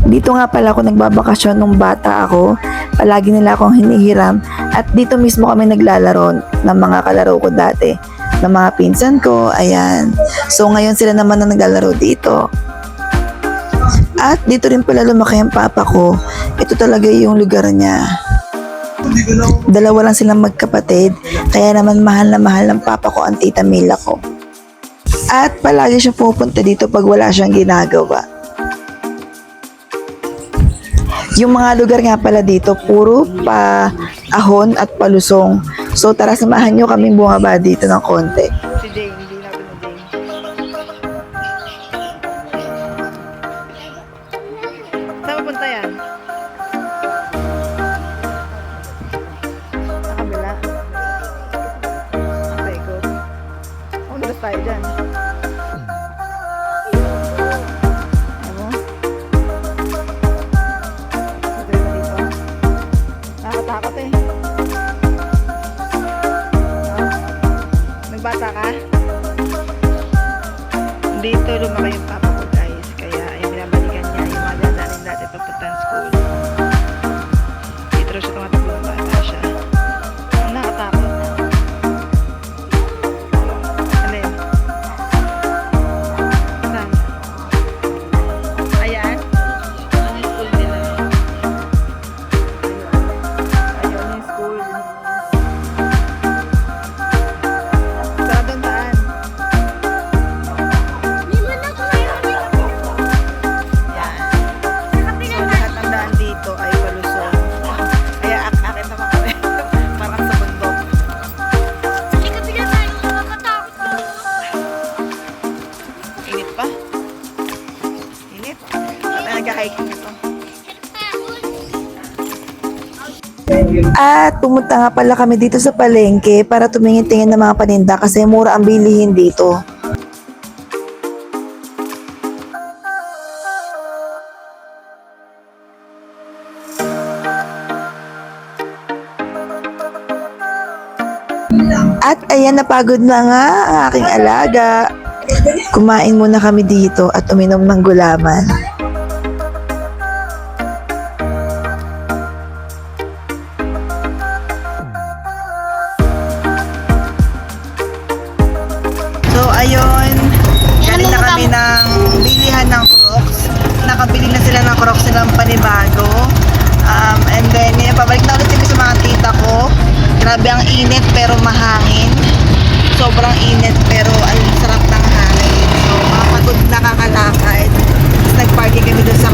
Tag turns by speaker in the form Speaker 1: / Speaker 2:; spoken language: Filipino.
Speaker 1: Dito nga pala ako nagbabakasyon nung bata ako. Palagi nila akong hinihiram at dito mismo kami naglalaro ng mga kalaro ko dati. Ng mga pinsan ko, ayan. So ngayon sila naman na naglalaro dito. At dito rin pala lumaki ang papa ko. Ito talaga yung lugar niya. Dalawa lang silang magkapatid, kaya naman mahal na mahal ng papa ko ang tita Mila ko. At palagi siya pupunta dito pag wala siyang ginagawa. Yung mga lugar nga pala dito, puro pa ahon at palusong. So tara samahan nyo kaming bumaba dito ng konti.
Speaker 2: Si Jane, hindi natin na Jane. Saan mapunta yan? Sa kabila. Ang paikot. Oh, nalas tayo dyan. Ano? Dito na dito. Nakakatakot eh. Nagbata ka? Dito lumaki yung papa ko guys. Kaya yung binabalikan niya yung mga dadaling dati papuntang school. Dito rin siya tumatakbo ng bata siya. Ang nakatakot. Alin? Saan? Ayan? Ano yung school nila? Ayun yung school. Saradong daan. Yan. So, lahat ng daan dito ay palusong. Kaya akit naman kami. Parang sa bundok. Init pa. Init. At nag-hiking ito.
Speaker 1: At pumunta nga pala kami dito sa palengke para tumingin-tingin ng mga paninda kasi mura ang bilihin dito. At ayan, napagod na nga ang aking alaga. Kumain muna kami dito at uminom ng gulaman.
Speaker 2: So ayun, galing na kami ng bilihan ng Crocs. Nakabili na sila ng Crocs nilang panibago. And then, ngayon, pabalik na ulit kami sa mga tita ko. Grabe ang init pero mahangin. Sobrang init pero ang sarap ng hangin. So, makapagod nakakalakad. Tapos nag-parking kami doon sa